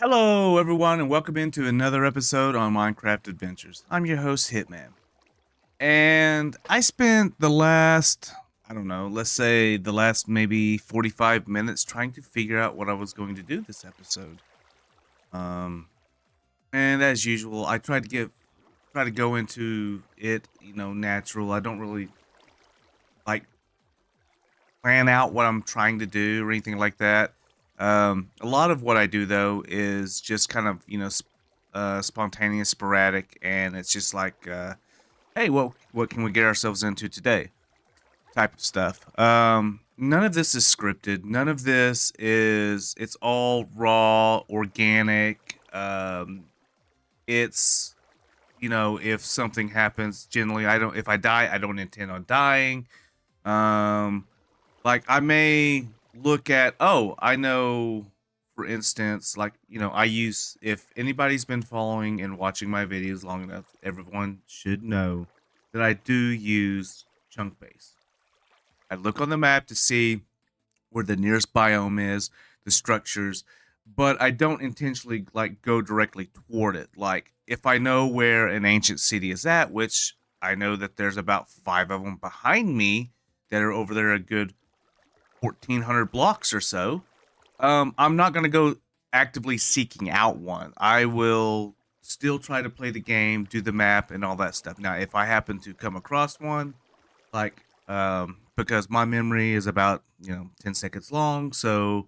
Hello, everyone, and welcome into another episode on Minecraft Adventures. I'm your host, Hitman. And I spent the last, I don't know, let's say the last maybe 45 minutes trying to figure out what I was going to do this episode. And as usual, I try to go into it, natural. I don't really like plan out what I'm trying to do or anything like that. A lot of what I do though is just kind of spontaneous, sporadic, and it's just like, hey, what can we get ourselves into today? Type of stuff. None of this is scripted. None of this is. It's all raw, organic. It's if something happens, generally I don't. If I die, I don't intend on dying. Um, like I may look at, oh, I know, for instance, like, if anybody's been following and watching my videos long enough, everyone should know that I do use chunk base. I look on the map to see where the nearest biome is, the structures, but I don't intentionally like go directly toward it. Like if I know where an ancient city is at, which I know that there's about 5 of them behind me that are over there a good 1,400 blocks or so. I'm not going to go actively seeking out one. I will still try to play the game, do the map, and all that stuff. Now, if I happen to come across one, like, because my memory is about, 10 seconds long. So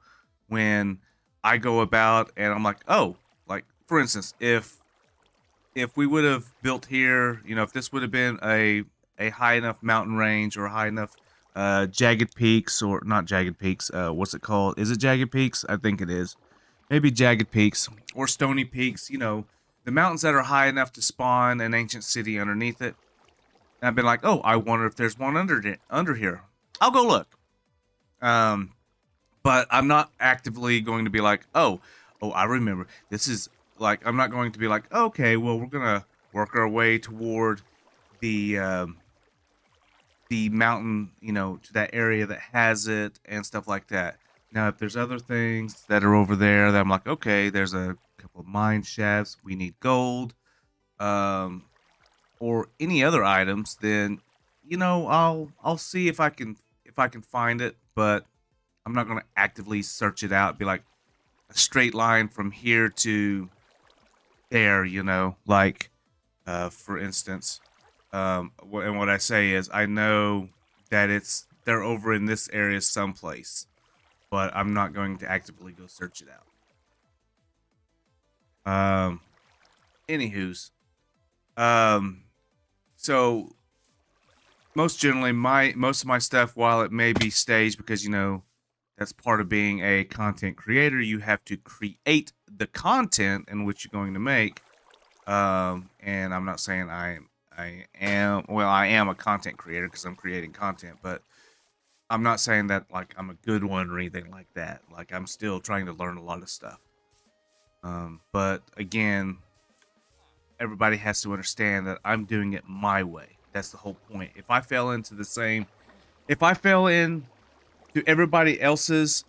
when I go about and I'm like, oh, like, for instance, if we would have built here, if this would have been a high enough mountain range or high enough jagged peaks, or not jagged peaks, what's it called? Is it jagged peaks? I think it is. Maybe jagged peaks or stony peaks, the mountains that are high enough to spawn an ancient city underneath it. And I've been like, oh, I wonder if there's one under here. I'll go look. But I'm not actively going to be like, oh, I remember. This is like, I'm not going to be like, okay, well, we're gonna work our way toward the mountain, to that area that has it and stuff like that. Now, if there's other things that are over there that I'm like, okay, there's a couple of mine shafts, we need gold, um, or any other items, then I'll see if I can find it, but I'm not gonna actively search it out. Be like a straight line from here to there, like for instance. And what I say is, I know that they're over in this area someplace, but I'm not going to actively go search it out. Anywho's, um, so most generally, most of my stuff, while it may be staged, because that's part of being a content creator, you have to create the content in which you're going to make. And I'm not saying I am a content creator because I'm creating content, but I'm not saying that like I'm a good one or anything like that. Like I'm still trying to learn a lot of stuff. But again, everybody has to understand that I'm doing it my way. That's the whole point. If I fell in to everybody else's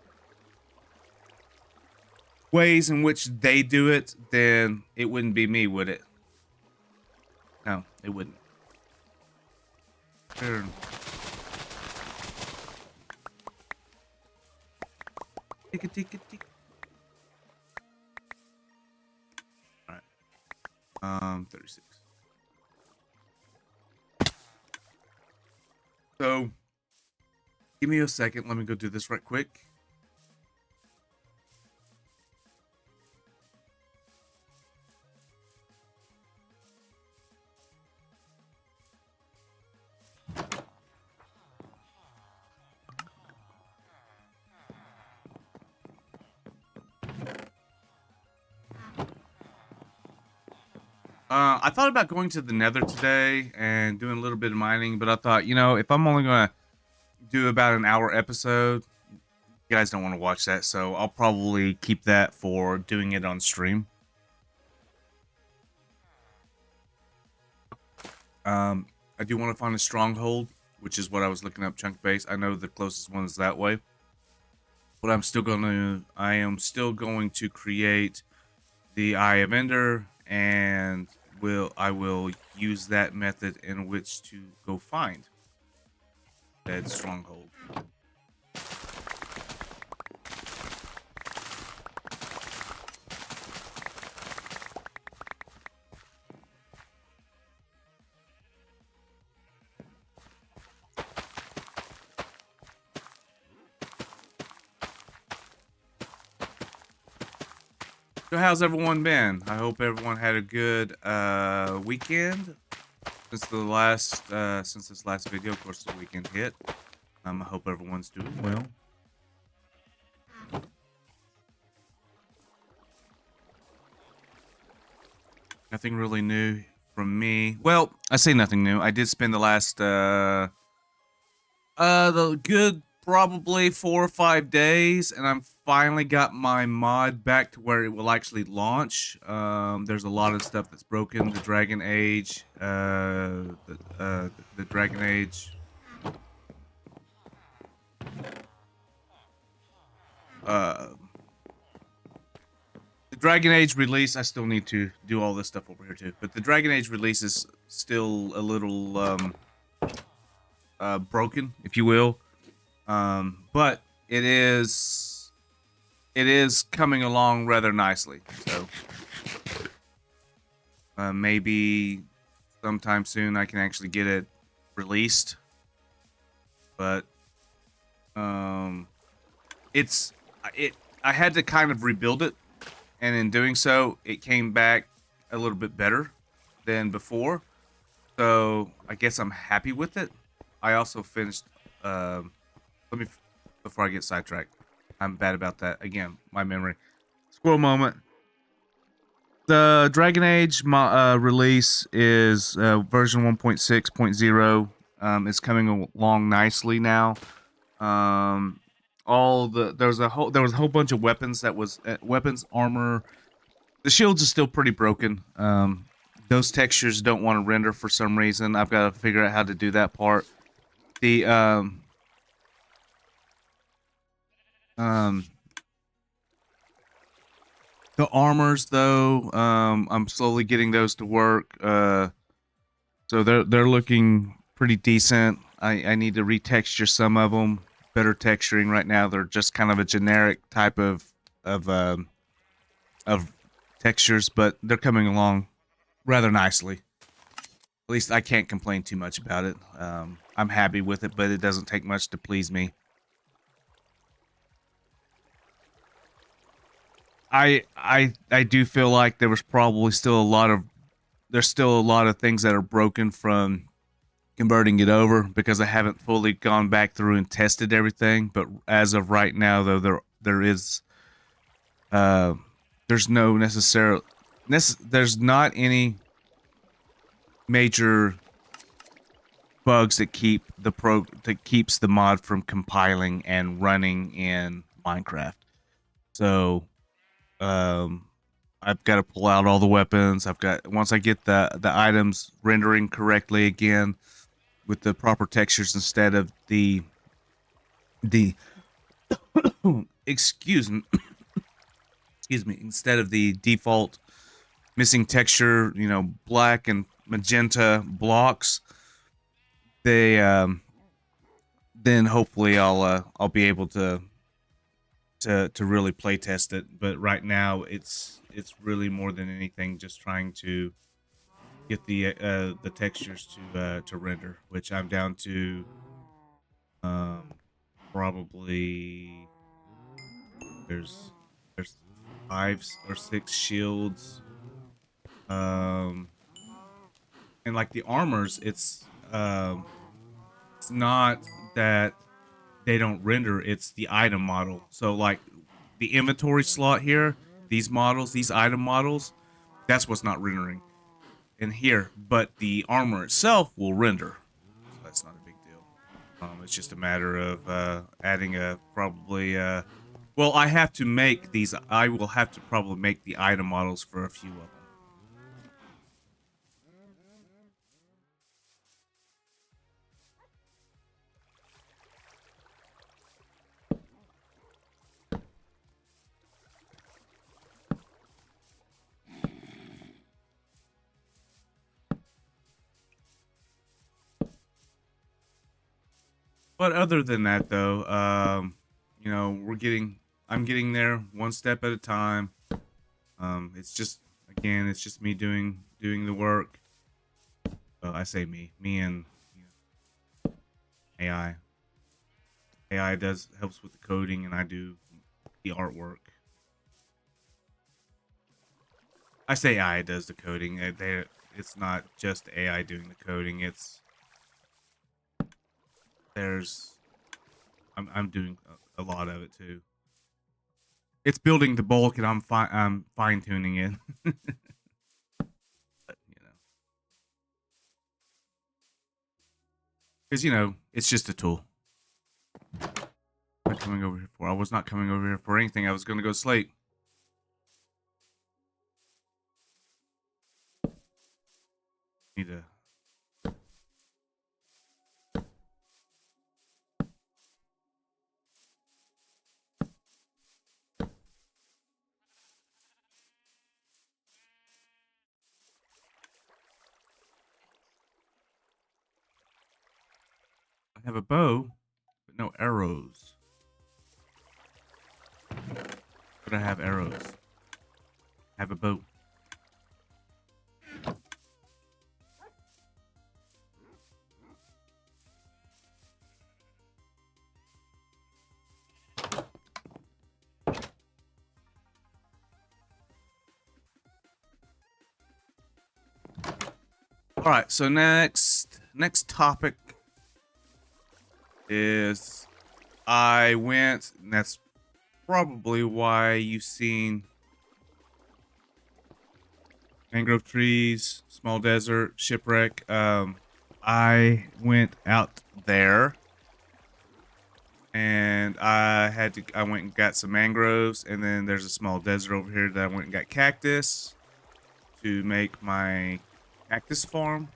ways in which they do it, then it wouldn't be me, would it? No, it wouldn't. Turn. Tick. All right. 36. So, give me a second. Let me go do this right quick. I thought about going to the Nether today and doing a little bit of mining, but I thought, if I'm only gonna do about an hour episode, you guys don't want to watch that, so I'll probably keep that for doing it on stream. I do want to find a stronghold, which is what I was looking up, chunk base. I know the closest one is that way, but I am still going to create the Eye of Ender, and I will use that method in which to go find that stronghold. So how's everyone been? I hope everyone had a good weekend since this last video. Of course, the weekend hit. I hope everyone's doing well. Nothing really new from me. Well, I say nothing new. I did spend the last the good probably 4 or 5 days, and I'm finally got my mod back to where it will actually launch. There's a lot of stuff that's broken. The Dragon Age, the Dragon Age, uh, the Dragon Age release. I still need to do all this stuff over here too, but the Dragon Age release is still a little broken, if you will. But it is coming along rather nicely. So maybe sometime soon I can actually get it released. But I had to kind of rebuild it, and in doing so, it came back a little bit better than before. So I guess I'm happy with it. I also finished. Before I get sidetracked, I'm bad about that. Again, my memory. Squirrel moment. The Dragon Age release is version 1.6.0. It's coming along nicely now. There was a whole bunch of weapons that was weapons, armor. The shields are still pretty broken. Those textures don't want to render for some reason. I've got to figure out how to do that part. The the armors, though, I'm slowly getting those to work. So they're looking pretty decent. I need to retexture some of them. Better texturing right now. They're just kind of a generic type of textures, but they're coming along rather nicely. At least I can't complain too much about it. I'm happy with it, but it doesn't take much to please me. I do feel like there was probably still a lot of things that are broken from converting it over, because I haven't fully gone back through and tested everything. But as of right now, though, there's not any major bugs that keeps the mod from compiling and running in Minecraft. So I've got to pull out all the weapons. Once I get the items rendering correctly again with the proper textures instead of the excuse me instead of the default missing texture, black and magenta blocks, then hopefully I'll be able to really play test it. But right now it's really more than anything just trying to get the textures to render, which I'm down to probably there's 5 or 6 shields, and like the armors, it's not that they don't render, it's the item model. So like the inventory slot here, these item models, that's what's not rendering in here, but the armor itself will render. So that's not a big deal. It's just a matter of adding well, I will have to probably make the item models for a few of them. But other than that, though, you know, I'm getting there one step at a time. It's just, again, it's just me doing the work. I say me and, you know, AI. AI helps with the coding, and I do the artwork. I say AI does the coding. It's not just AI doing the coding. There's I'm doing a lot of it too. It's building the bulk, and I'm fine tuning it. But, you know, because, you know, it's just a tool. I'm coming over here for. I was not coming over here for anything. I was gonna go sleep. Need to. I have a bow, but no arrows. But I have arrows. I have a bow. All right. So next topic is I went, and that's probably why you've seen mangrove trees, small desert, shipwreck. I went out there, and I went and got some mangroves, and then there's a small desert over here that I went and got cactus to make my cactus farm.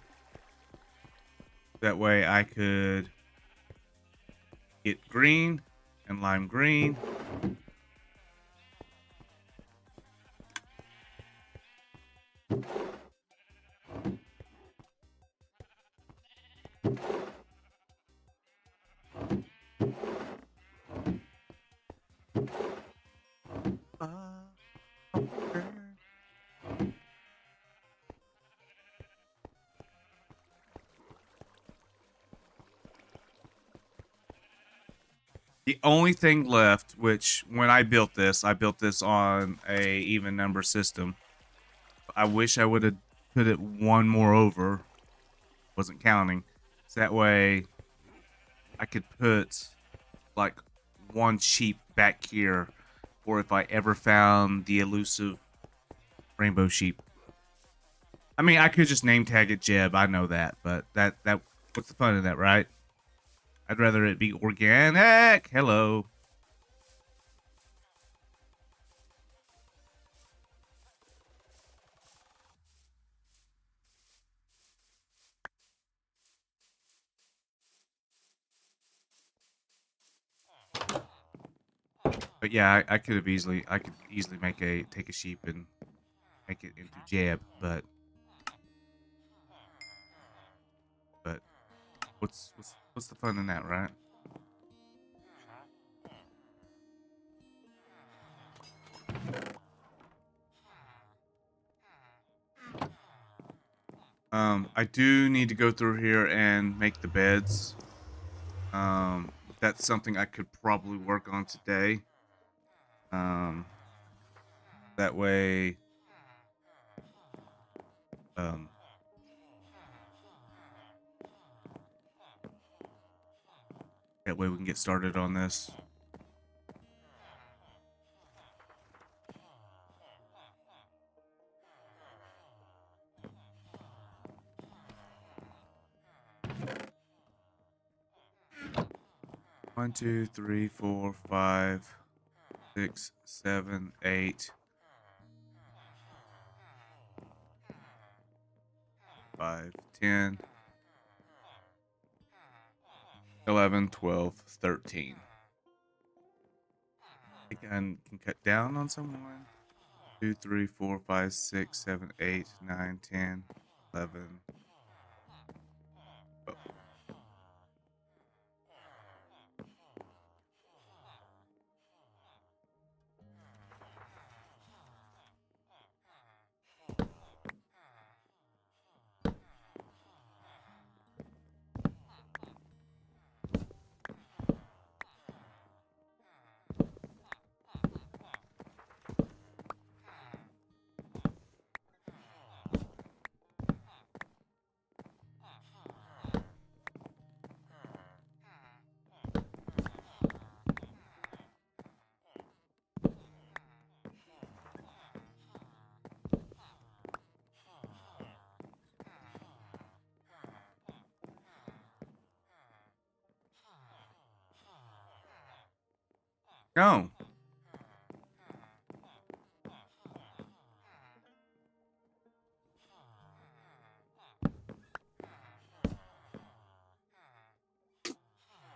That way I could get green and lime green. The only thing left, which when I built this on a even number system. I wish I would have put it one more over. Wasn't counting. So that way I could put like one sheep back here, or if I ever found the elusive rainbow sheep. I mean, I could just name tag it Jeb. I know that, but that what's the fun in that, right? I'd rather it be organic. Hello. But yeah, I could have easily, I could easily take a sheep and make it into Jeb, but what's the fun in that, right? I do need to go through here and make the beds. That's something I could probably work on today. Um, that way, um, that way we can get started on this. One, two, three, four, 5, 6, 7, 8. 5, 10, 11, 12, 13. I think I can cut down on someone. 2, 3, 4, 5, 6, 7, 8, 9, 10, 11. Oh. Go.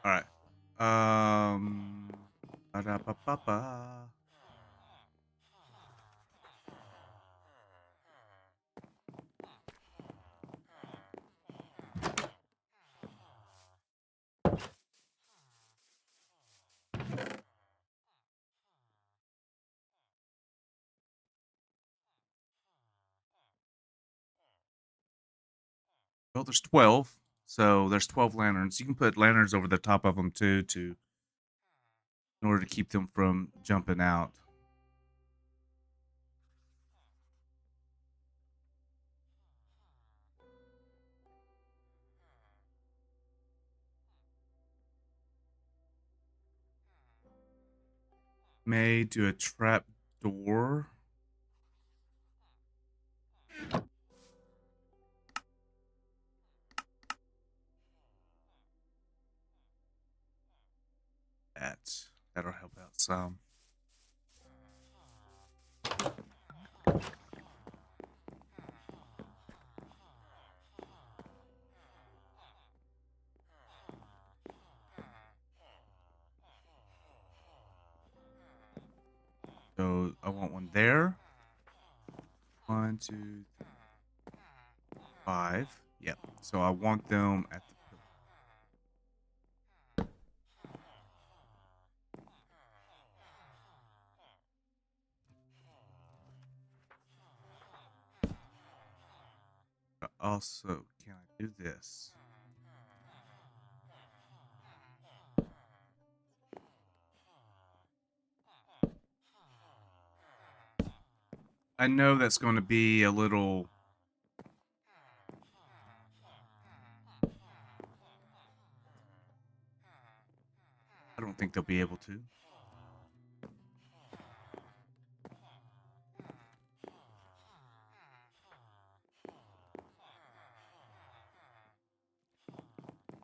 All right. Ba-da-ba-ba-ba. Well, there's 12. So there's 12 lanterns. You can put lanterns over the top of them too, in order to keep them from jumping out. May do a trap door. That'll help out some. So I want one there. 1, 2, 3, 5. Yep. So I want them at the pillar. But also, can I do this? I know that's going to be a little. I don't think they'll be able to.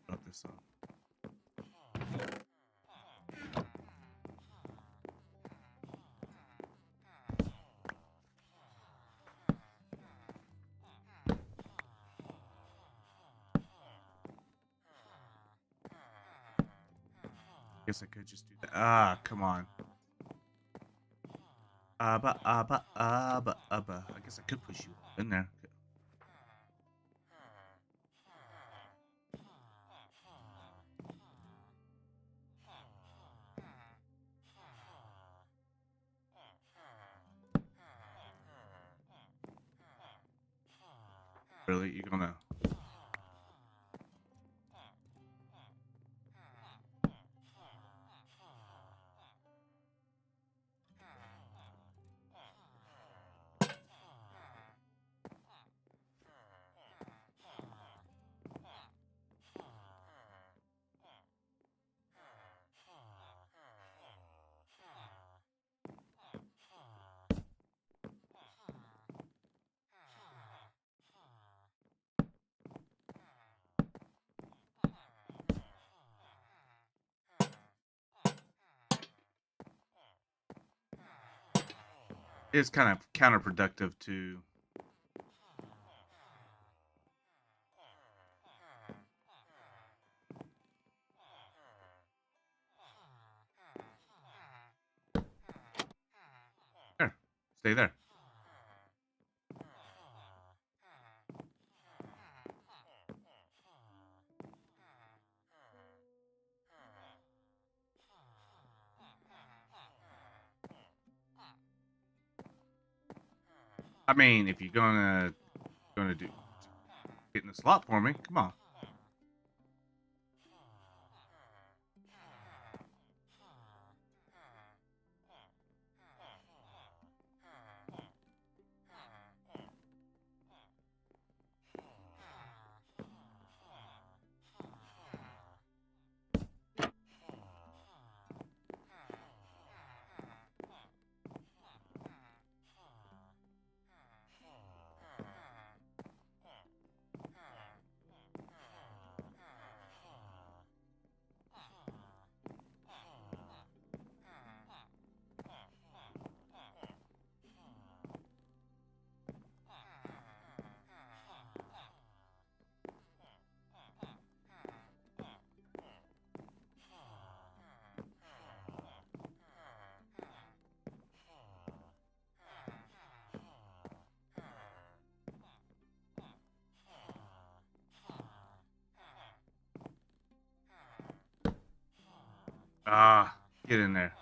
Put this on. Guess I could just do that. Ah, come on. I guess I could push you in there. Really? You're gonna. It's kind of counterproductive to. There. Stay there. I mean, if you're gonna do get in the slot for me, come on. Ah, get in there.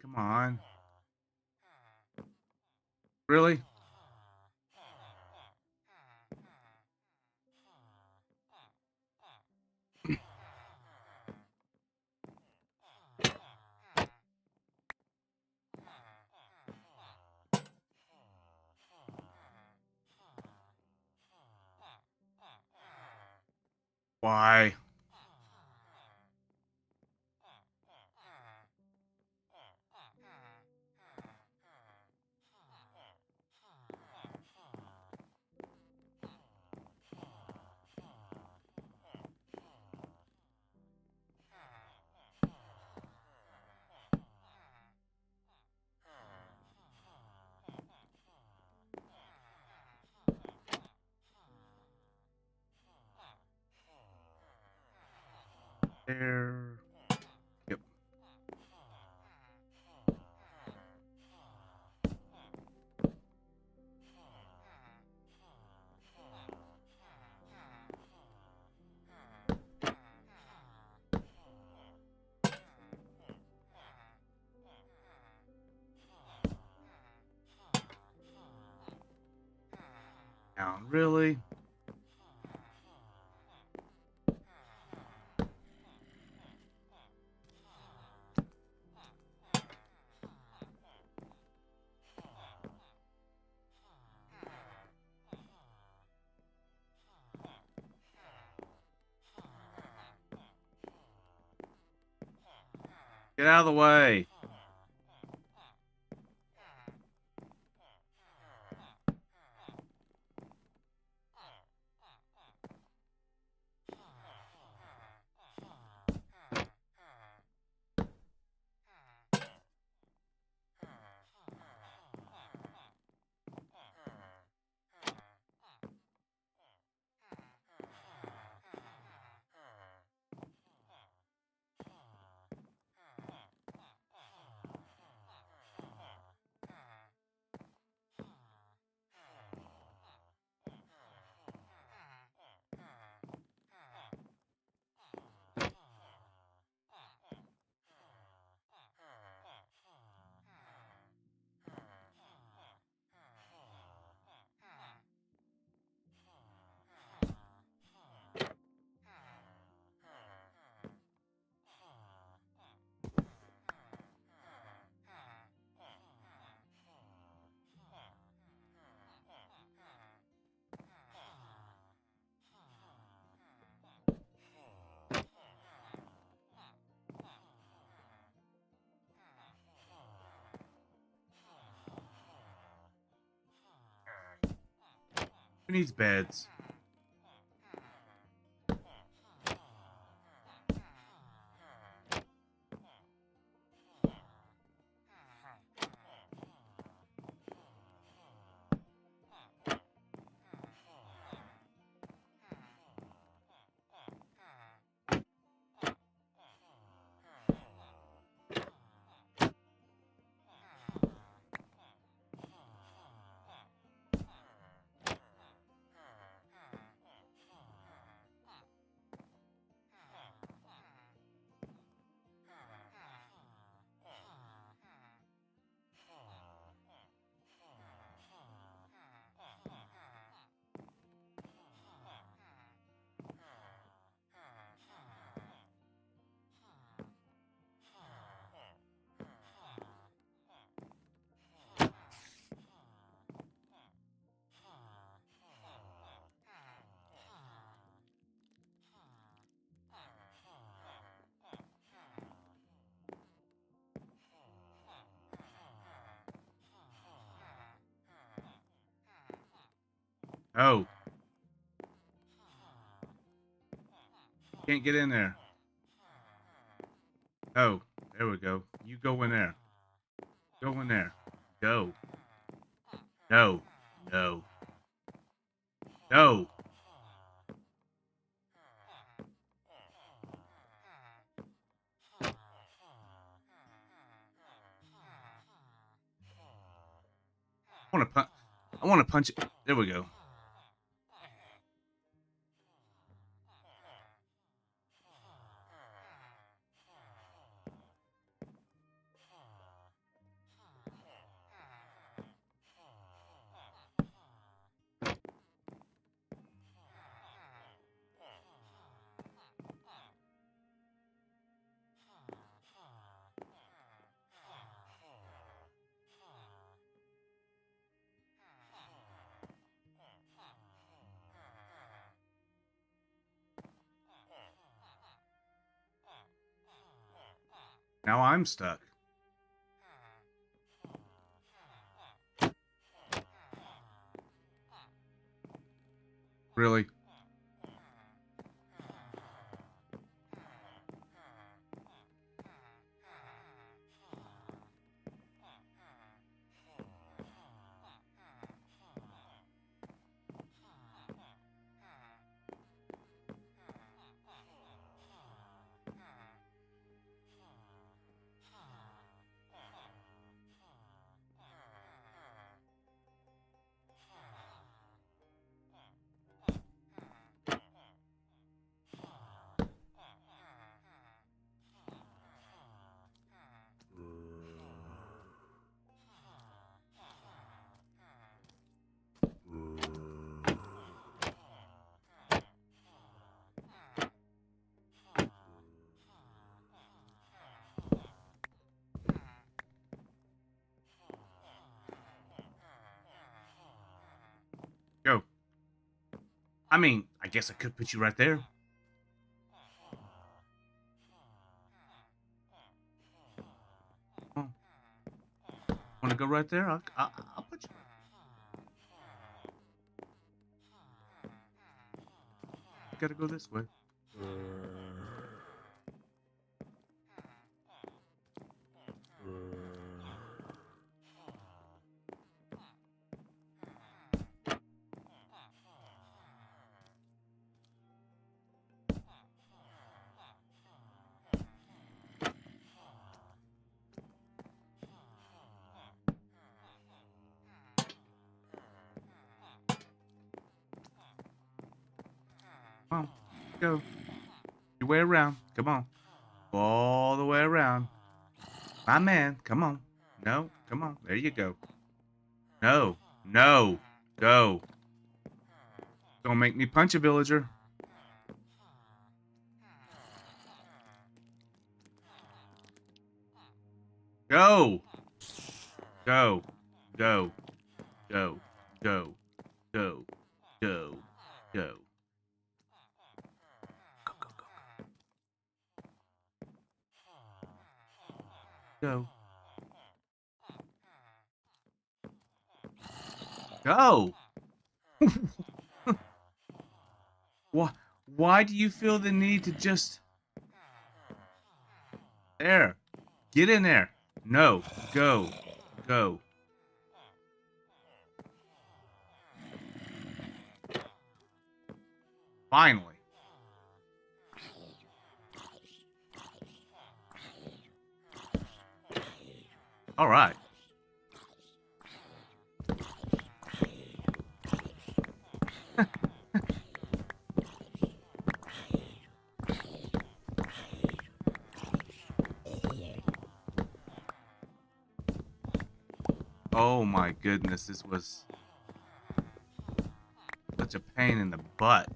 Come on. Really? Why? There. Yep. Down. Really? Get out of the way. Who needs beds? Oh. Can't get in there. Oh, there we go. You go in there. Go in there. Go. No. No. No. I want to punch it. There we go. Now I'm stuck. Really? Go. I mean, I guess I could put you right there. Oh. Want to go right there? I'll put you. Gotta go this way. Come on, go. Your way around. Come on. All the way around. My man, come on. No, come on. There you go. No, no, go. Don't make me punch a villager. Go. Go. Go. Go. Go. Go. Go. Go. Go. Go. Why do you feel the need to just... There. Get in there. No. Go. Go. Finally. All right. Oh my goodness, this was such a pain in the butt.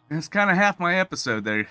That's kind of half my episode there.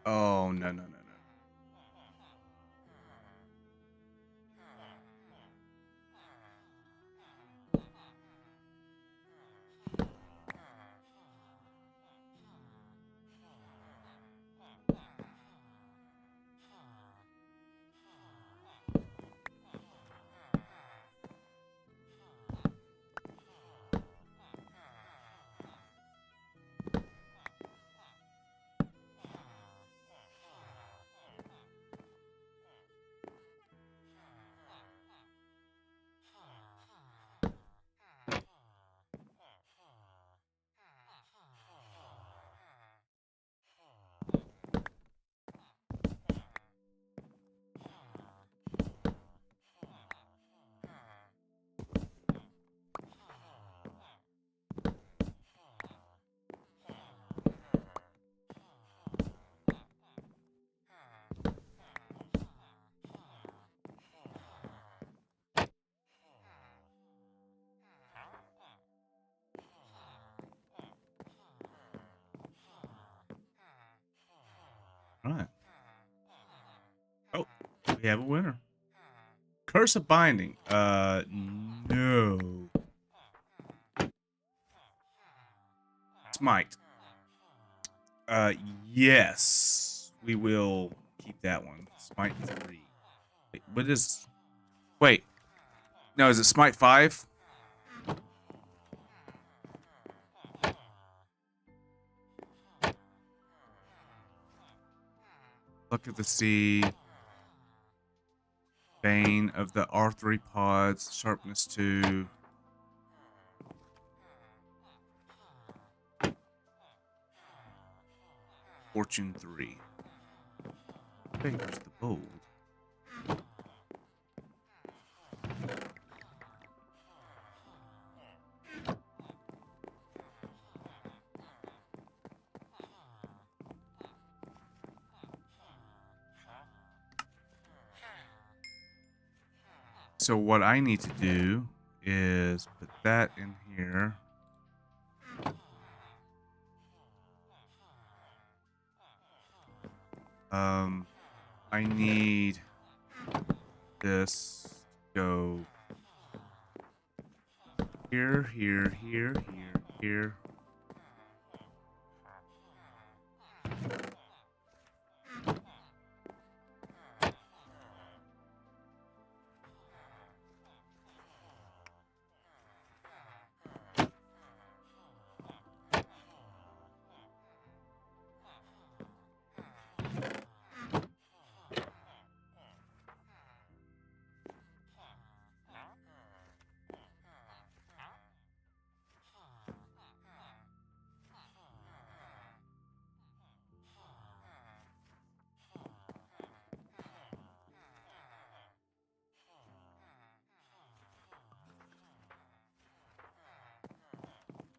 Oh, no, no, no, no. All right. Oh, we have a winner. Curse of Binding. No. Smite. Yes. We will keep that one. Smite 3. Wait, what is... Wait. No, is it Smite 5? Look at the sea. Bane of the R3 pods. Sharpness 2. Fortune 3. Favors the bold. So what I need to do is put that in here. I need this to go here, here, here, here, here.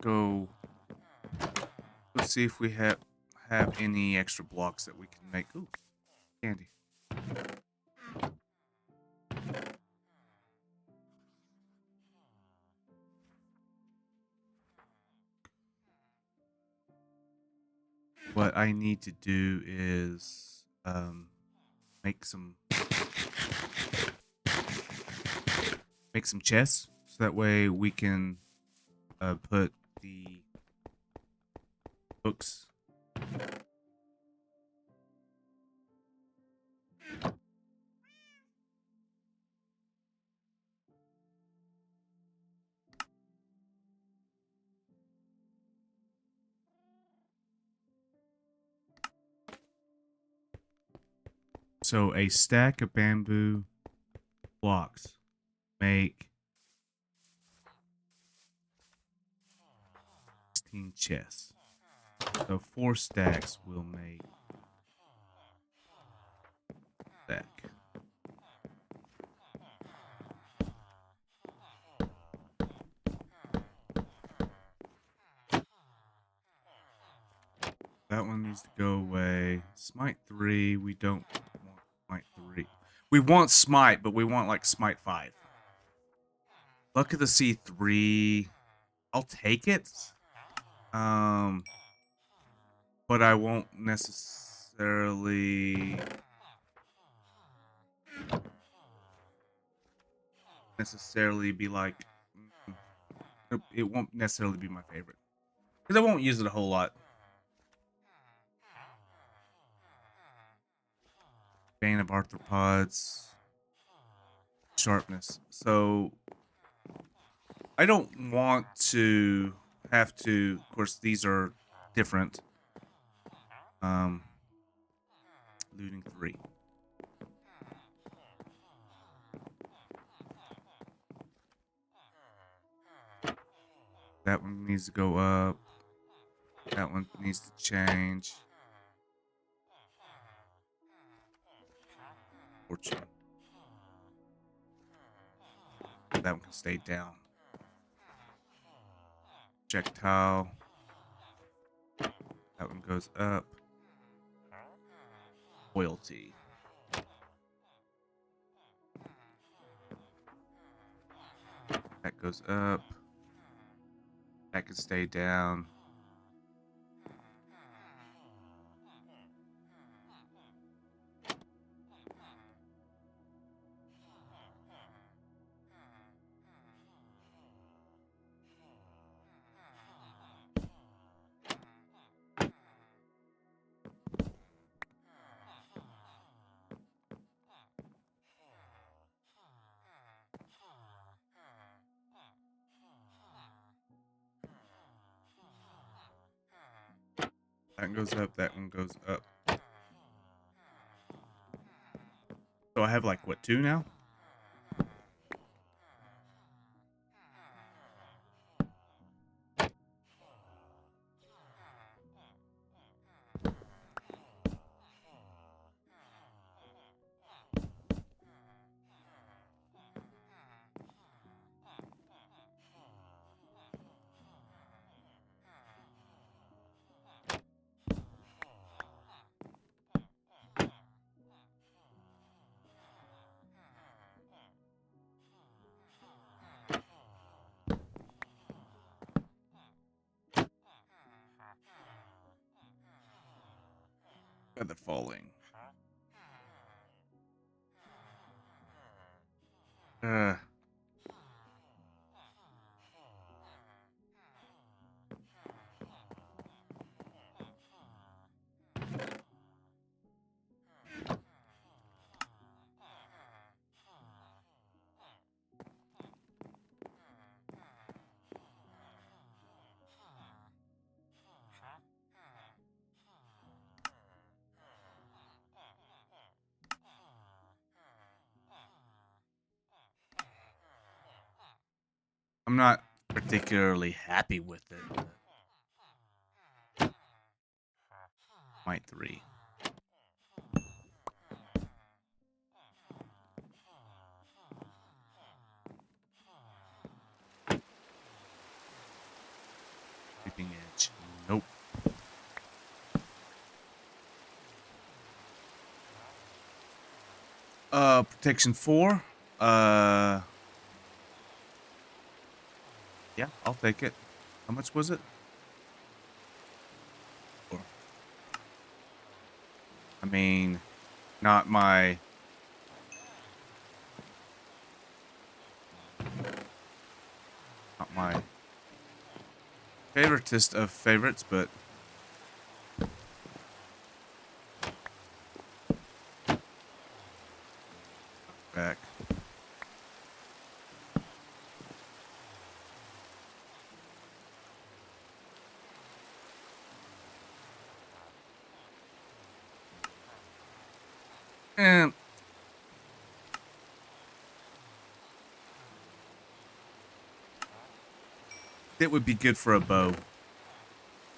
Go. Let's see if we have any extra blocks that we can make. Ooh, candy. What I need to do is make some chests, so that way we can put the books. So a stack of bamboo blocks make 16 chests. So 4 stacks will make stack. That one needs to go away. Smite 3, we don't want Smite 3. We want Smite, but we want like Smite 5. Luck of the Sea 3. I'll take it. But I won't necessarily. necessarily be like it won't necessarily be my favorite because I won't use it a whole lot. Bane of arthropods, sharpness. So I don't want to have to. Of course, these are different. Looting 3. That one needs to go up. That one needs to change. Fortune. That one can stay down. Projectile. That one goes up. Loyalty. That goes up. That can stay down. That one goes up. That one goes up. So I have like what, 2 now? Feather falling. Uh. I'm not particularly happy with it. Might 3. Creeping edge. Nope. Protection 4. Yeah, I'll take it. How much was it? 4. I mean, not my favoritist of favorites, but back. And it would be good for a bow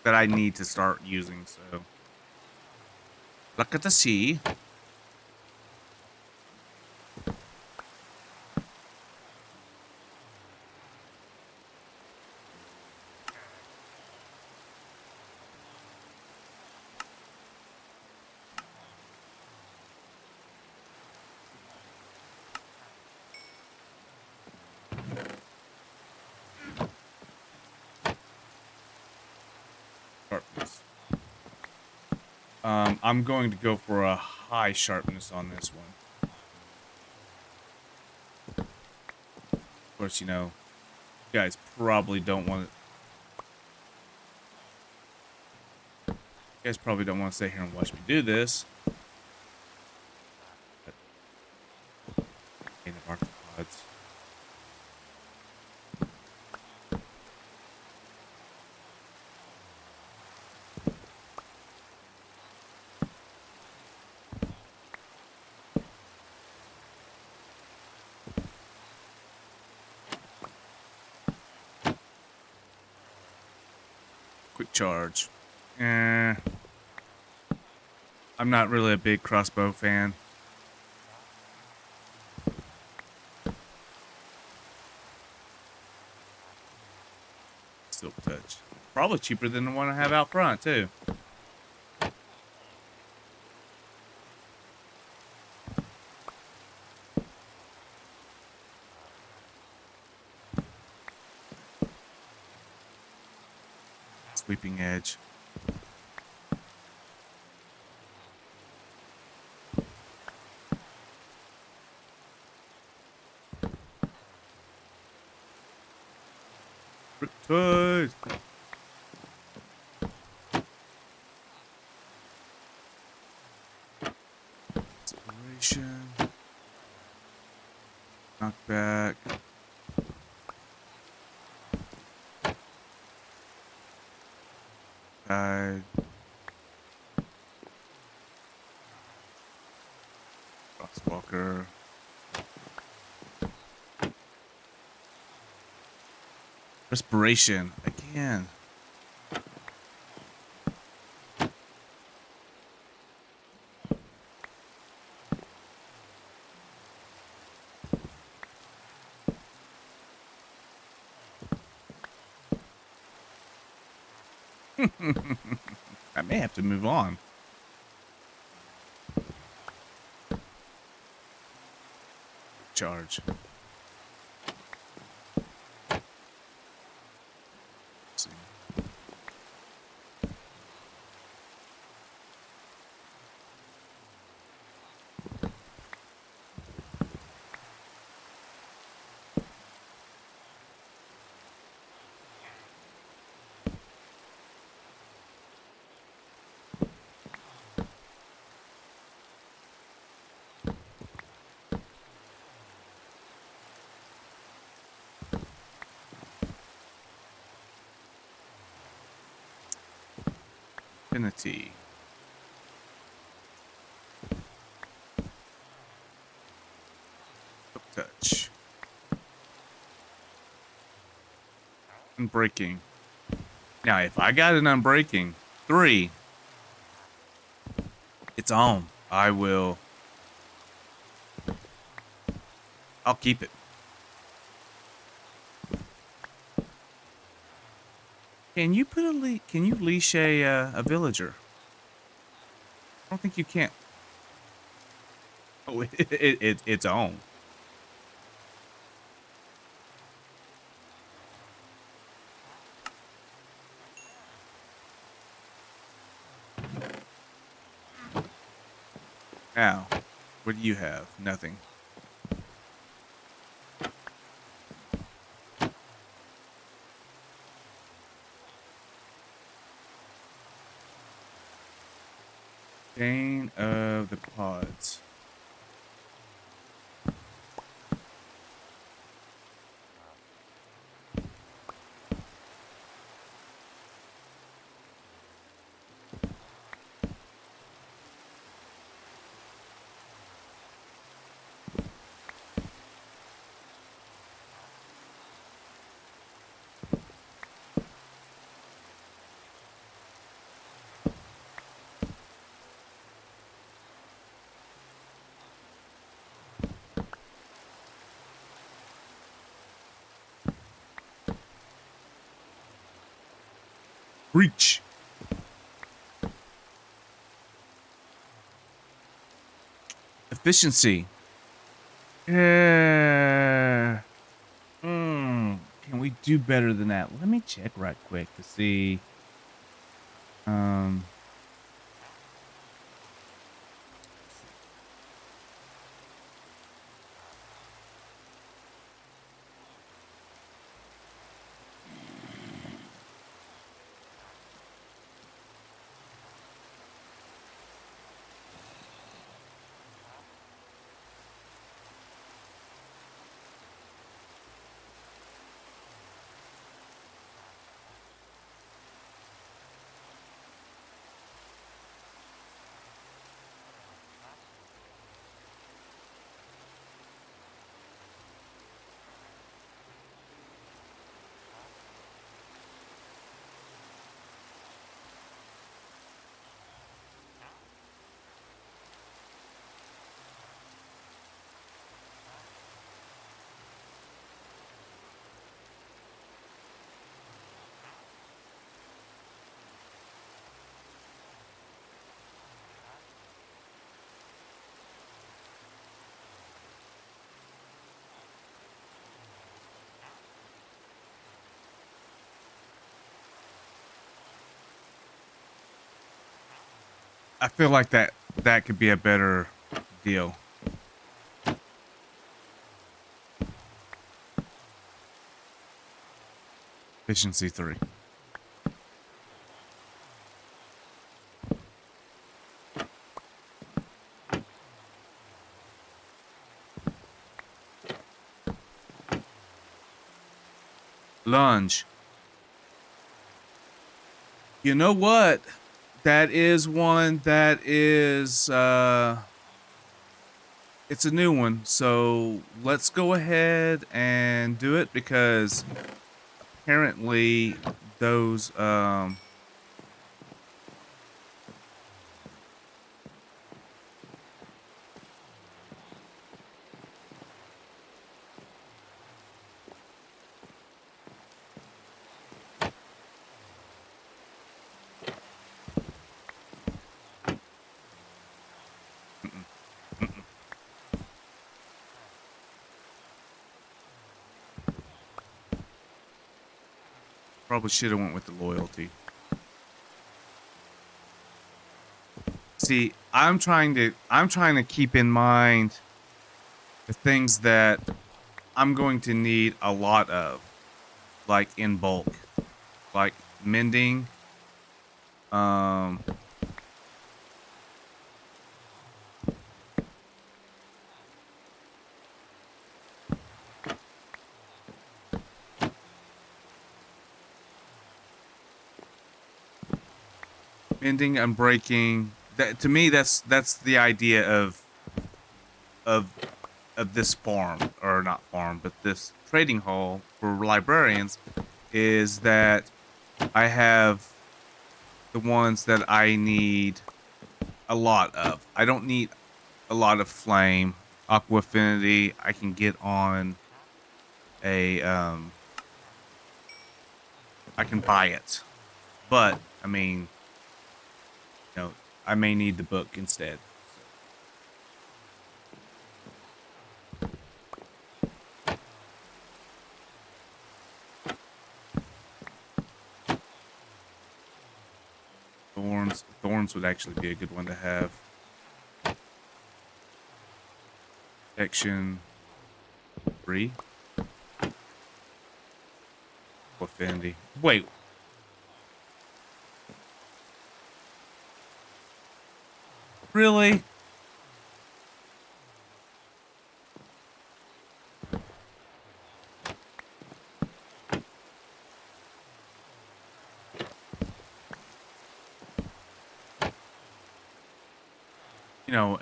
that I need to start using, so. Look at the sea. Sharpness. I'm going to go for a high sharpness on this one. Of course, you know, you guys probably don't want to. You guys probably don't want to stay here and watch me do this. But, of arthropods. Quick charge. I'm not really a big crossbow fan. Silk touch. Probably cheaper than the one I have out front, too. Sweeping edge. Riptide. Inspiration. Knockback. Guide. Crosswalker. Respiration. Again. I may have to move on. Charge. Let's see. Infinity. Hook touch. Unbreaking. Now, if I got an unbreaking 3, it's on. I'll keep it. Can you put can you leash a villager? I don't think you can. Oh, it's on. Now, what do you have? Nothing. Bane of the Pods. Reach. Efficiency. Yeah. Can we do better than that? Let me check right quick to see. I feel like that could be a better deal. Efficiency 3. Lunge. You know what? That is one that is it's a new one. So let's go ahead and do it because apparently those mm-mm, mm-mm. Probably should have went with the loyalty. See, I'm trying to keep in mind the things that I'm going to need a lot of, like in bulk, like mending, um, mending and breaking. That to me, that's the idea of of this farm, or not farm, but this trading hall for librarians, is that I have the ones that I need a lot of. I don't need a lot of flame. Aqua affinity, I can get on a I can buy it. But I mean, I may need the book instead. So thorns would actually be a good one to have. Protection 3. Affinity. Wait, really?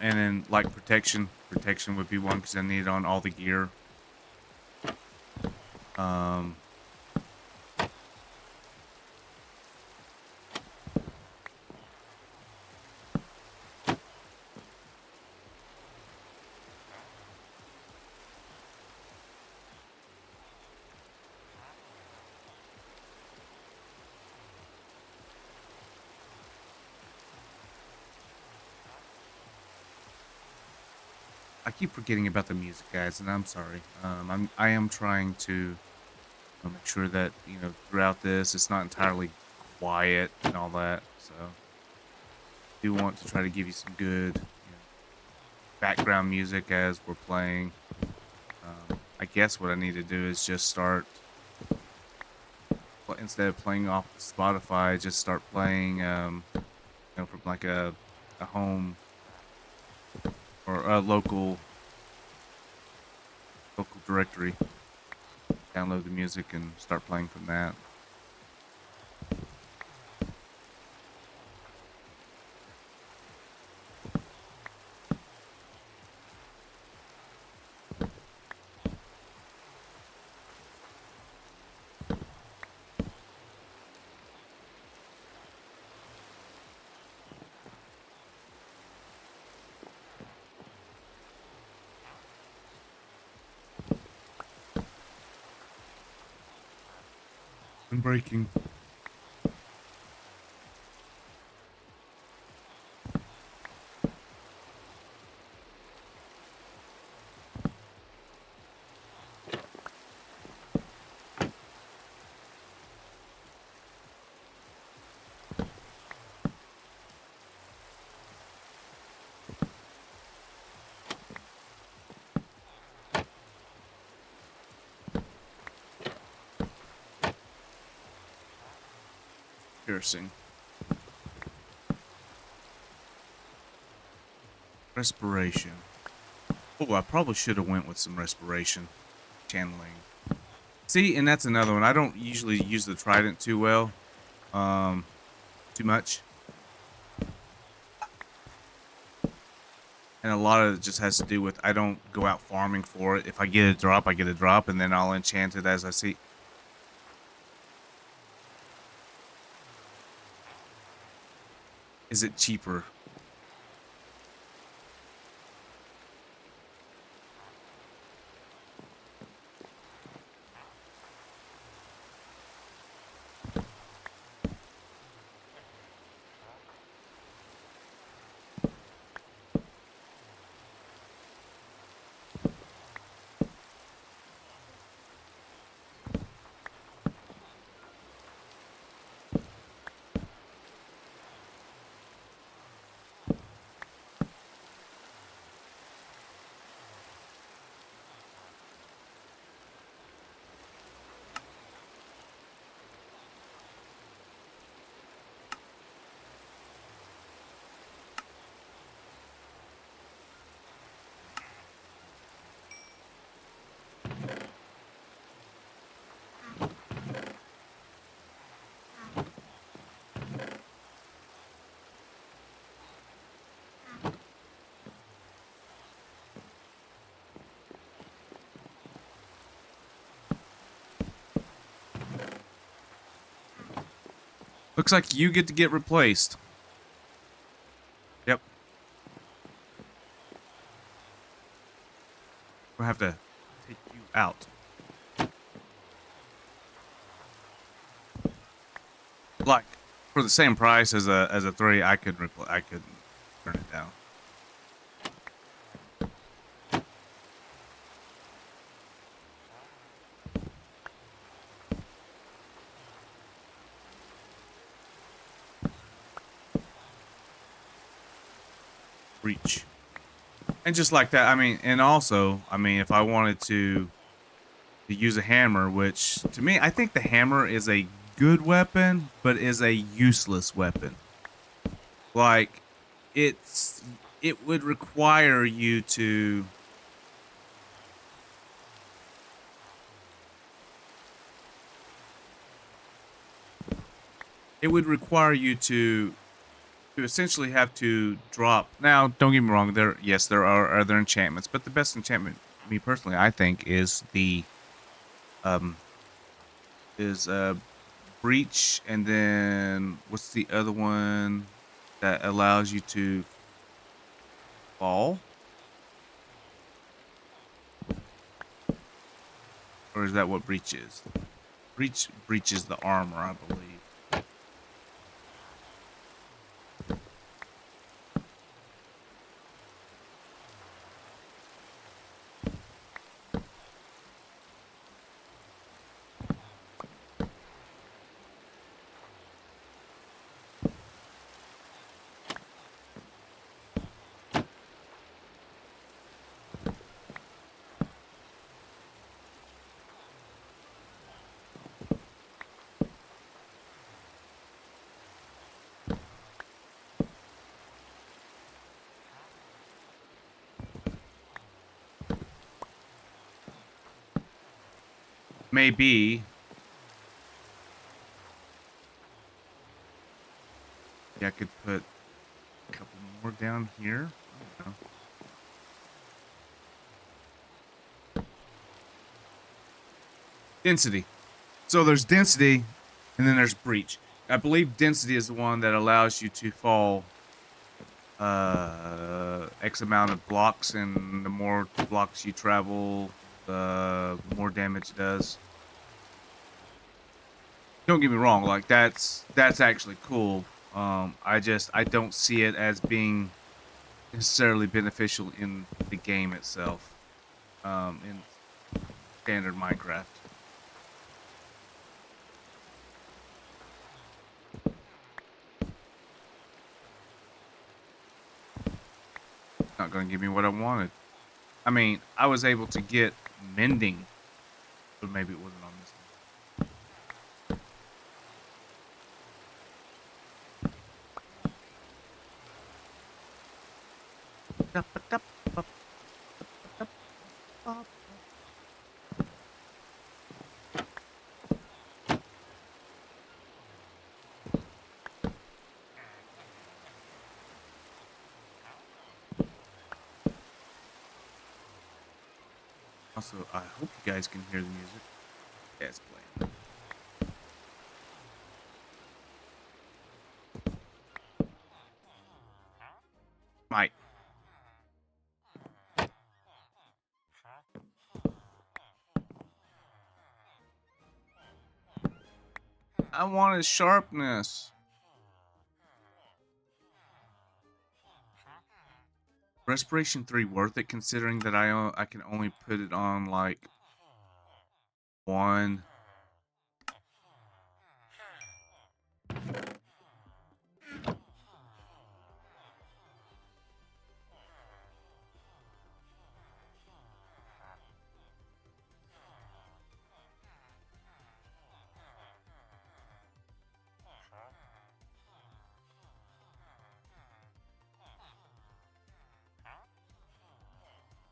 And then like protection would be one because I need it on all the gear. Um, I keep forgetting about the music, guys, and I'm sorry. I am trying to make sure that throughout this it's not entirely quiet and all that. So I do want to try to give you some good background music as we're playing. I guess what I need to do is just start, instead of playing off Spotify, just start playing from like a home or a local directory. Download the music and start playing from that. And breaking. Piercing. Respiration. Oh, I probably should have went with some respiration. Channeling. See, and that's another one. I don't usually use the trident too well. Too much. And a lot of it just has to do with I don't go out farming for it. If I get a drop, I get a drop, and then I'll enchant it as I see. Is it cheaper? Looks like you get to get replaced. Yep. We'll have to take you out. Like, for the same price as a 3, I could turn it down. Reach. And just like that, I mean, and also, I mean, if I wanted to use a hammer, which to me, I think the hammer is a good weapon, but is a useless weapon. Like, it would require you to essentially have to drop. Now, don't get me wrong, there are other enchantments, but the best enchantment, me personally, I think, is the breach, and then what's the other one that allows you to fall? Or is that what breach is? Breach is the armor, I believe. Maybe. Yeah, I could put a couple more down here. I don't know. Density. So there's density, and then there's breach. I believe density is the one that allows you to fall X amount of blocks, and the more blocks you travel, the more damage it does. Don't get me wrong, like that's actually cool. I don't see it as being necessarily beneficial in the game itself. In standard Minecraft. Not gonna give me what I wanted. I mean, I was able to get mending, but maybe it wasn't on this one. Also, I hope you guys can hear the music. Yeah, it's playing. Might. I wanted sharpness. Respiration 3 worth it, considering that I can only put it on like one.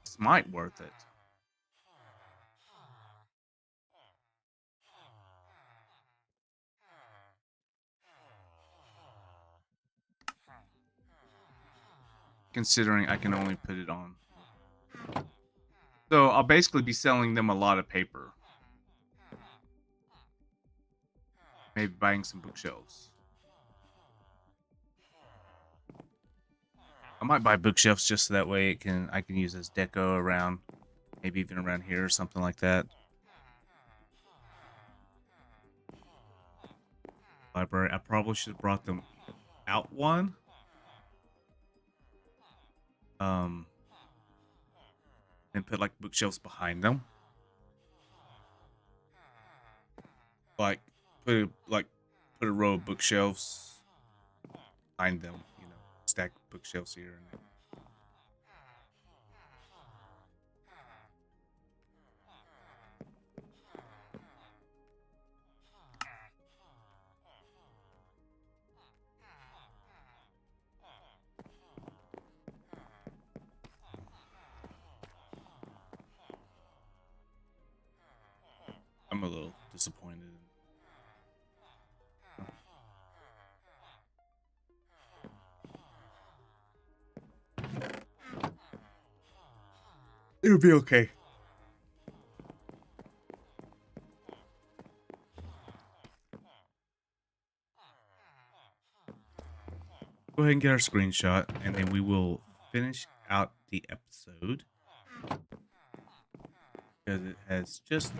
This might worth it. Considering I can only put it on. So I'll basically be selling them a lot of paper. Maybe buying some bookshelves. I might buy bookshelves just so that way I can use as deco around, maybe even around here or something like that. Library. I probably should have brought them out one. And put like bookshelves behind them. Like put a row of bookshelves behind them. You know, stack bookshelves here and there. I'm a little disappointed. It'll be okay. Go ahead and get our screenshot, and then we will finish out the episode. Because it has just...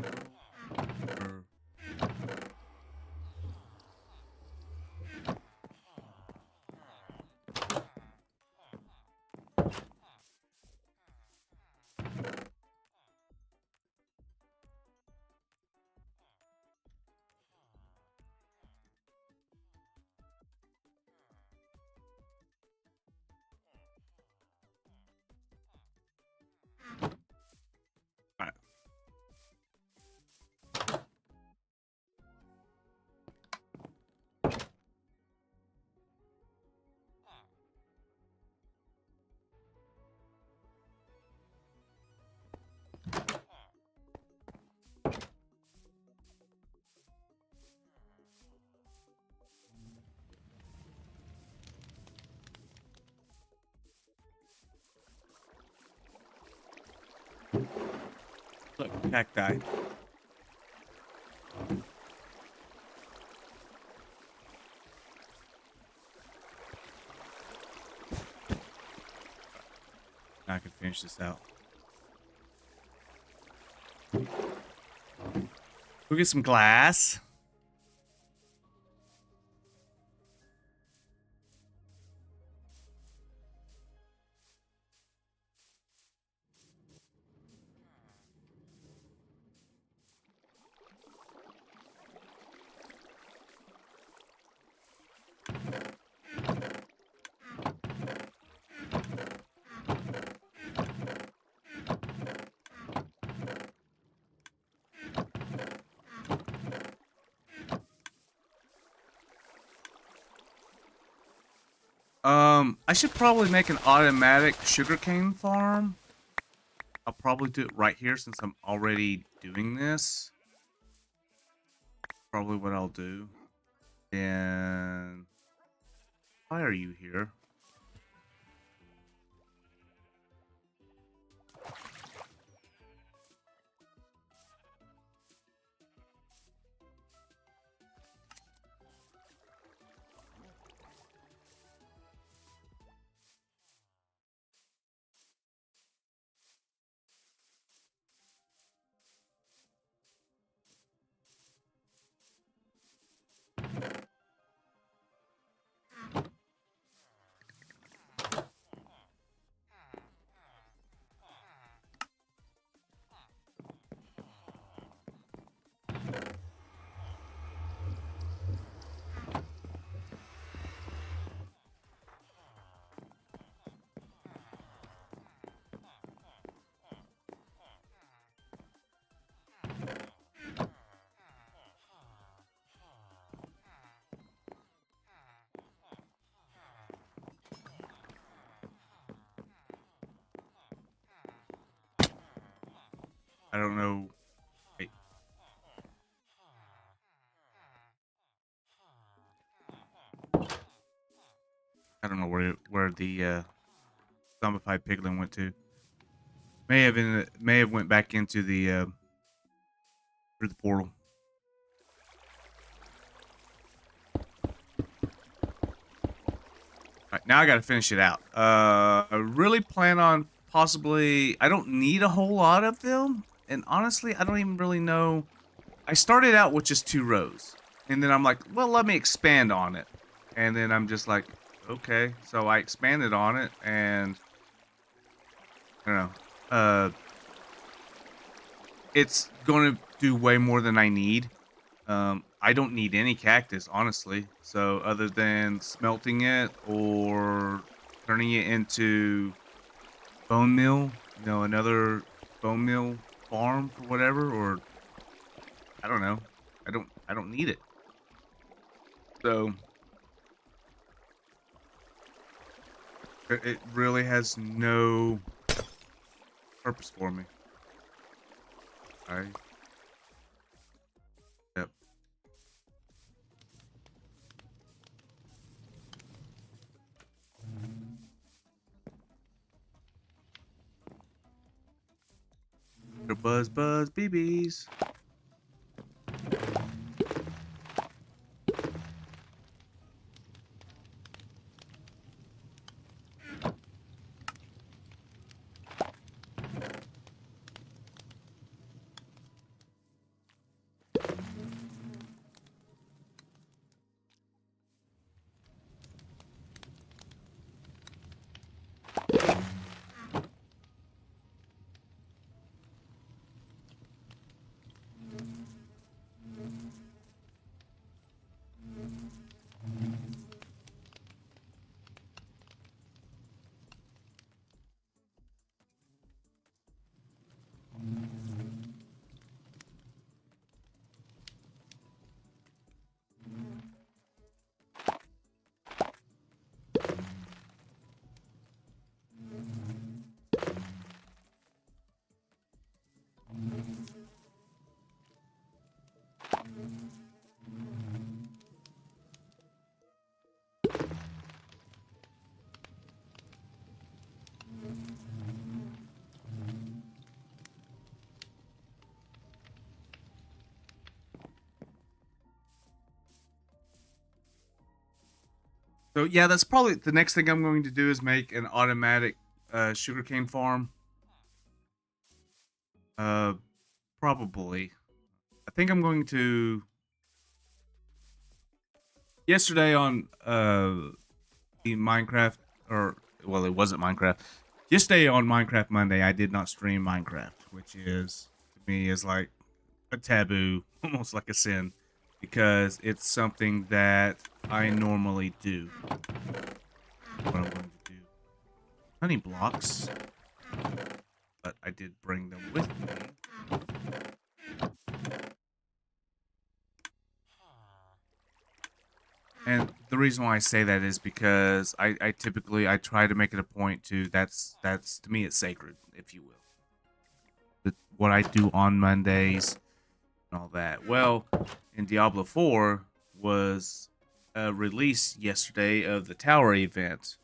Look, cacti. Now I can finish this out. Go get some glass. I should probably make an automatic sugarcane farm. I'll probably do it right here since I'm already doing this. Probably what I'll do. And why are you here? I don't know. Wait. I don't know where the zombified piglin went to. May have went back into the through the portal. Alright, now I gotta finish it out. I really plan on possibly... I don't need a whole lot of them. And honestly, I don't even really know... I started out with just 2 rows. And then I'm like, well, let me expand on it. And then I'm just like, okay. So I expanded on it, and... I don't know. It's gonna do way more than I need. I don't need any cactus, honestly. So other than smelting it or turning it into bone meal, you know, another bone meal farm or whatever, or I don't know. I don't need it. So it really has no purpose for me. Alright. Yep. The buzz BBs. So yeah, that's probably the next thing I'm going to do is make an automatic sugarcane farm. Uh, probably. I think I'm going to. Yesterday on the Minecraft, or well, it wasn't Minecraft. Yesterday on Minecraft Monday, I did not stream Minecraft, which is to me is like a taboo, almost like a sin, because it's something that I normally do. What I'm going to do. Honey blocks, but I did bring them with me. And the reason why I say that is because I typically I try to make it a point to that's to me it's sacred, if you will. What I do on Mondays and all that. Well, in Diablo 4 was a release yesterday of the Tower event,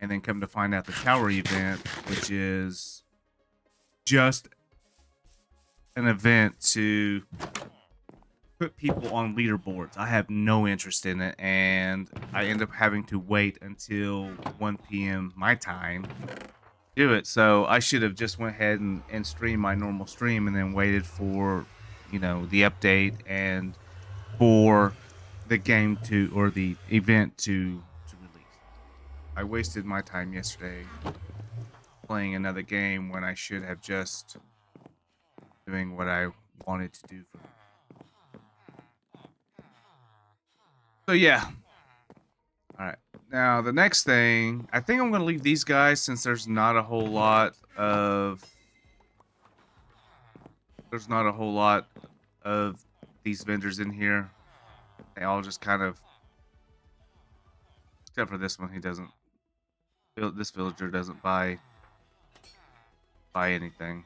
and then come to find out the Tower event, which is just an event to put people on leaderboards. I have no interest in it, and I end up having to wait until 1 p.m. my time to do it. So I should have just went ahead and streamed my normal stream and then waited for, the update and for the game to or the event to release. I wasted my time yesterday playing another game when I should have just doing what I wanted to do for. So yeah. All right. Now the next thing, I think I'm going to leave these guys since there's not a whole lot of these vendors in here. They all just kind of, except for this one, this villager doesn't buy anything.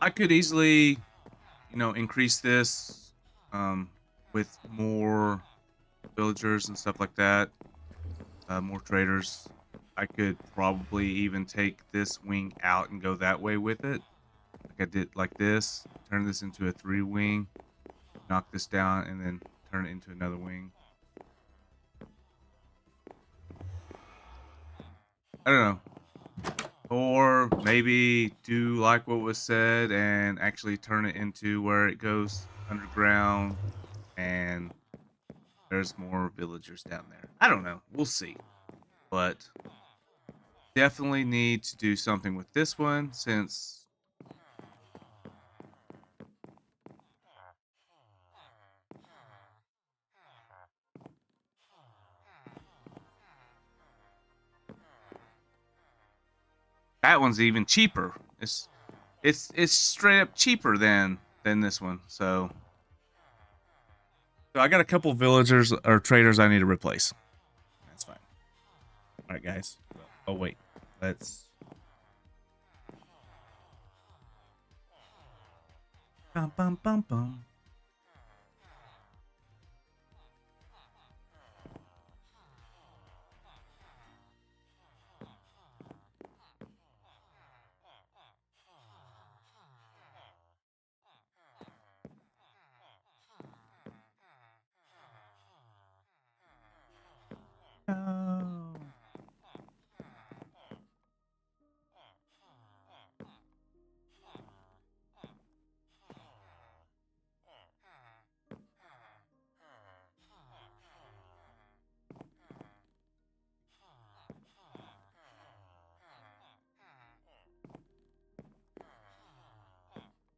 I could easily, increase this with more villagers and stuff like that, more traders. I could probably even take this wing out and go that way with it. Like I did like this, turn this into a 3-wing, knock this down, and then turn it into another wing. I don't know. Or maybe do like what was said and actually turn it into where it goes underground and there's more villagers down there. I don't know. We'll see. But definitely need to do something with this one since that one's even cheaper. It's straight up cheaper than this one. So I got a couple villagers or traders I need to replace. That's fine. All right, guys. Oh wait, let's. Bum bum bum bum. Oh.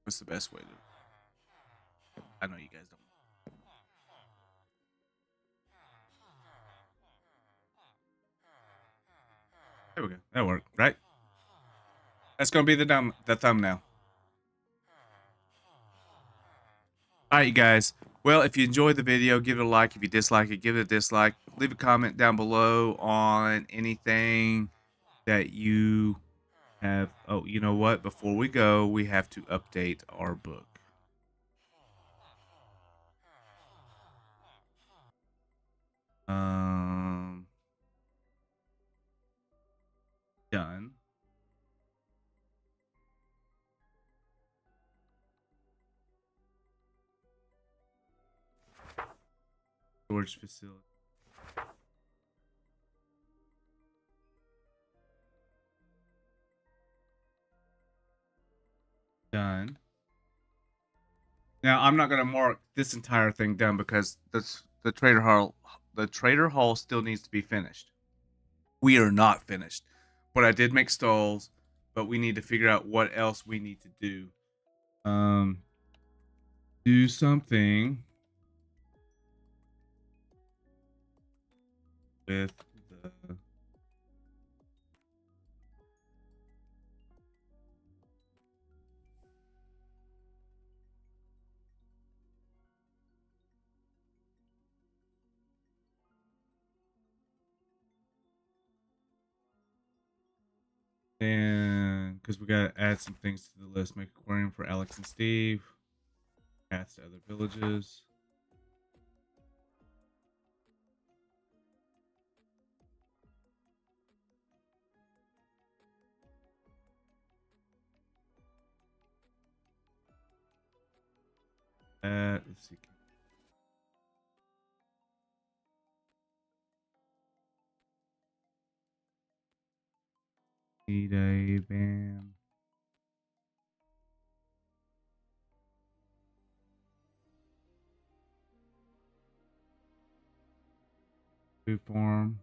What's the best way to? I know you guys don't. There we go. That worked, right? That's gonna be the thumbnail. All right, you guys. Well, if you enjoyed the video, give it a like. If you dislike it, give it a dislike. Leave a comment down below on anything that you have. Oh, you know what? Before we go, we have to update our book. Um, Done. Storage facility. Done. Now I'm not gonna mark this entire thing done because the trader hall still needs to be finished. We are not finished, but I did make stalls. But we need to figure out what else we need to do. Um, do something with the and because we gotta add some things to the list. Make aquarium for Alex and Steve. Paths to other villages. Let's see. Need a bam. Food form.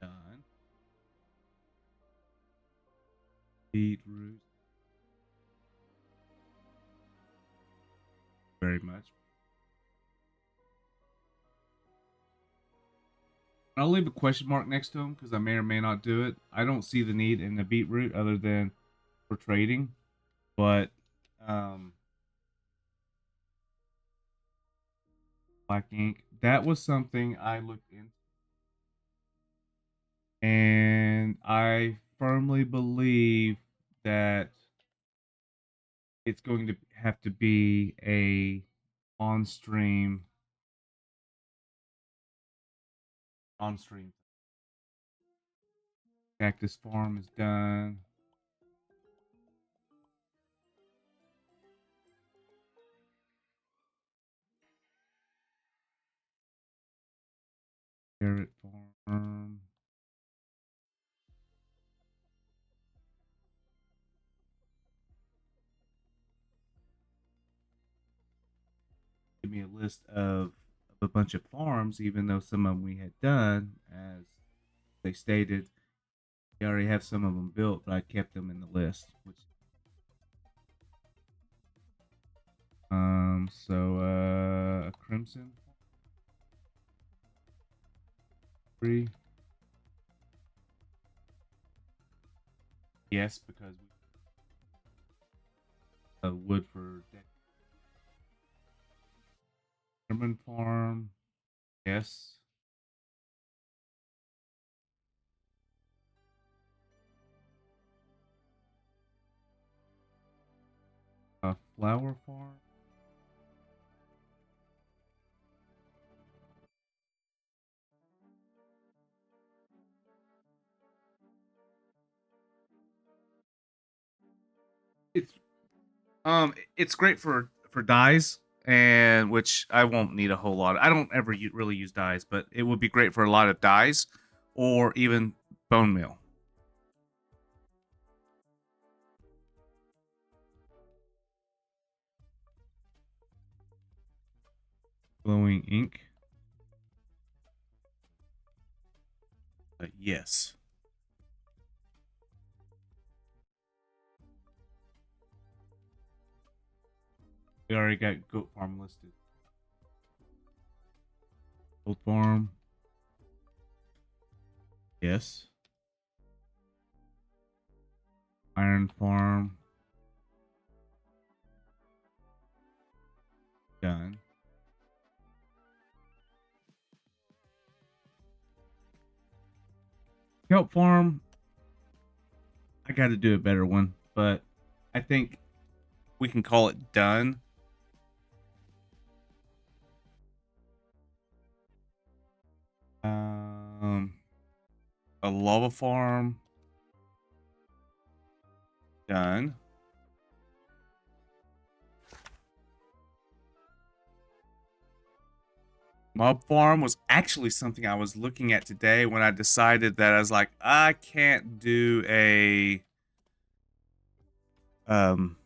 Done. Beetroot. Very much. I'll leave a question mark next to them because I may or may not do it. I don't see the need in the beetroot other than for trading, but black ink, that was something I looked into, and I firmly believe that it's going to have to be a on-stream on-stream. Cactus farm is done. Carrot farm. Give me a list of a bunch of farms, even though some of them we had done, as they stated. We already have some of them built, but I kept them in the list. Which, a crimson free. Yes, because we wood for German farm. Yes. A flower farm. It's great for dyes, and which I won't need a whole lot. I don't ever really use dyes, but it would be great for a lot of dyes, or even bone meal. Glowing ink. Yes. We already got goat farm listed. Goat farm. Yes. Iron farm. Done. Kelp farm. I got to do a better one, but I think we can call it done. Um, a lava farm. Done. Mob farm was actually something I was looking at today when I decided that I was like, I can't do um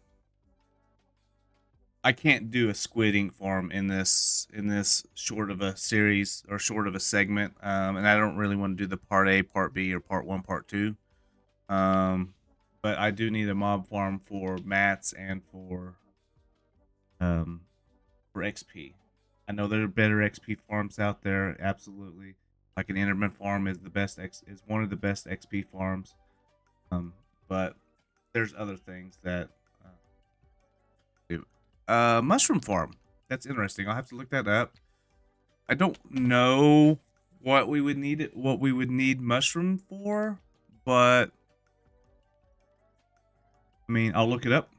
a squid ink farm in this short of a series or short of a segment. And I don't really want to do the part A, part B, or part 1, part 2. But I do need a mob farm for mats and for XP. I know there are better XP farms out there, absolutely. Like an Enderman farm is the best is one of the best XP farms. But there's other things that do. Mushroom farm. That's interesting. I'll have to look that up. I don't know what we would need mushroom for, but I mean, I'll look it up.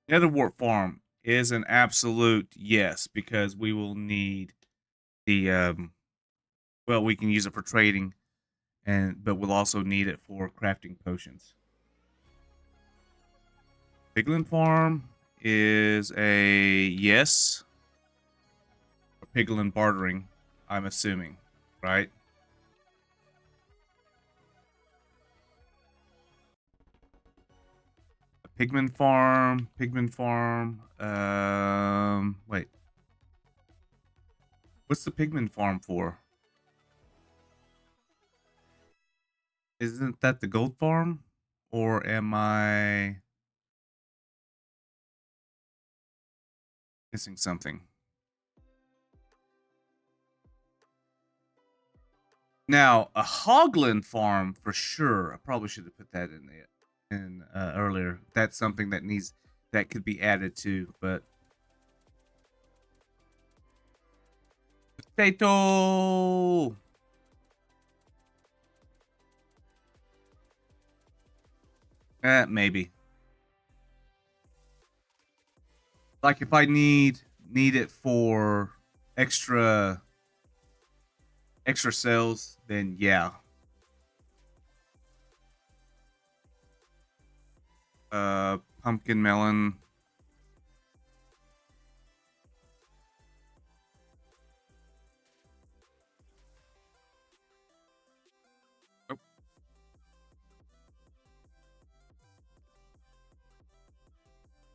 Nether wart farm is an absolute yes, because we will need the well, we can use it for trading, but we'll also need it for crafting potions. Piglin farm is a yes. For piglin bartering, I'm assuming, right? Pigman farm. Wait, what's the pigman farm for? Isn't that the gold farm? Or am I missing something? Now, a hoglin farm for sure. I probably should have put that in there earlier. That's something that could be added to, but potato. Maybe. Like if I need it for extra cells, then yeah. Pumpkin melon.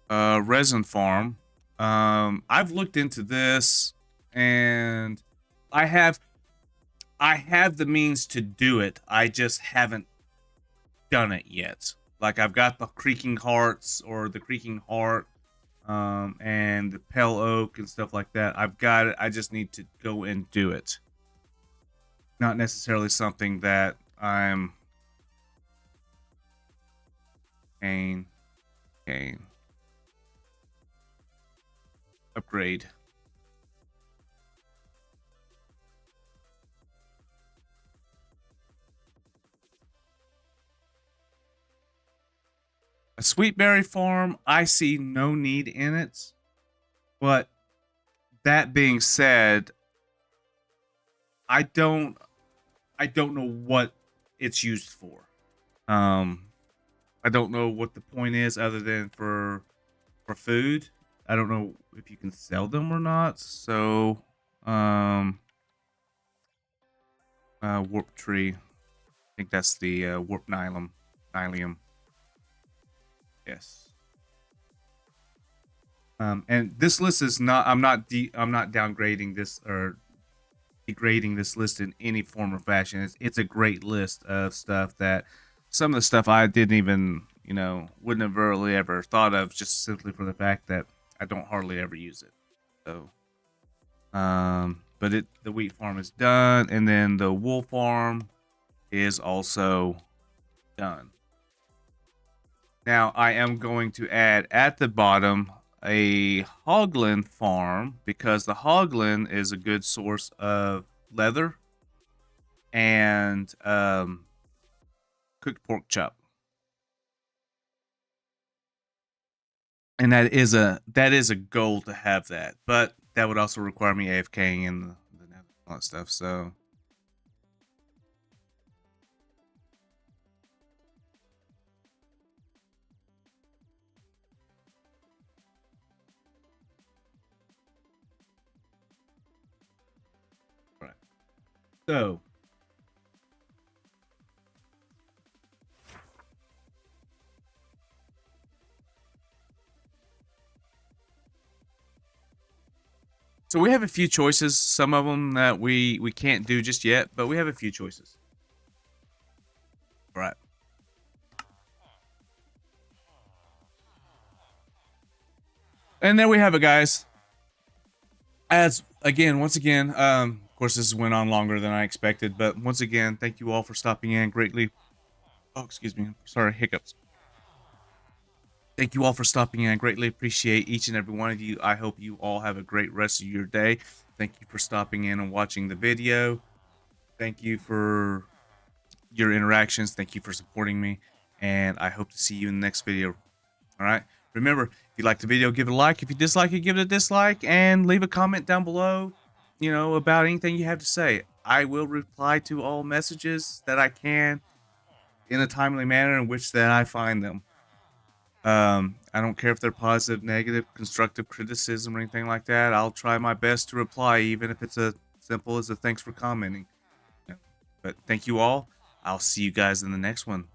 Resin farm. I've looked into this, and I have the means to do it. I just haven't done it yet. Like I've got the creaking hearts or the creaking heart, and the pale oak and stuff like that. I've got it. I just need to go and do it. Not necessarily something that I'm gain upgrade. A sweetberry farm, I see no need in it. But that being said, I don't know what it's used for. I don't know what the point is other than for food. I don't know if you can sell them or not. So, warp tree. I think that's the warp nylium. Yes. And this list is not. I'm not downgrading this or degrading this list in any form or fashion. It's a great list of stuff that some of the stuff I didn't even wouldn't have really ever thought of, just simply for the fact that I don't hardly ever use it. So, but the wheat farm is done, and then the wool farm is also done. Now I am going to add at the bottom a hoglin farm, because the hoglin is a good source of leather and cooked pork chop. And that is a goal to have that, but that would also require me AFKing and all that stuff. So right. So we have a few choices. Some of them that we can't do just yet, but we have a few choices. Right. And there we have it, guys. As again, once again, of course, this went on longer than I expected, but once again, thank you all for stopping in greatly. Oh, excuse me. Sorry, hiccups. Thank you all for stopping in. I greatly appreciate each and every one of you. I hope you all have a great rest of your day. Thank you for stopping in and watching the video. Thank you for your interactions. Thank you for supporting me. And I hope to see you in the next video. All right. Remember, if you like the video, give it a like. If you dislike it, give it a dislike. And leave a comment down below, about anything you have to say. I will reply to all messages that I can in a timely manner in which that I find them. I don't care if they're positive, negative, constructive criticism or anything like that. I'll try my best to reply, even if it's as simple as a thanks for commenting. But thank you all. I'll see you guys in the next one.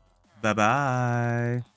Bye bye.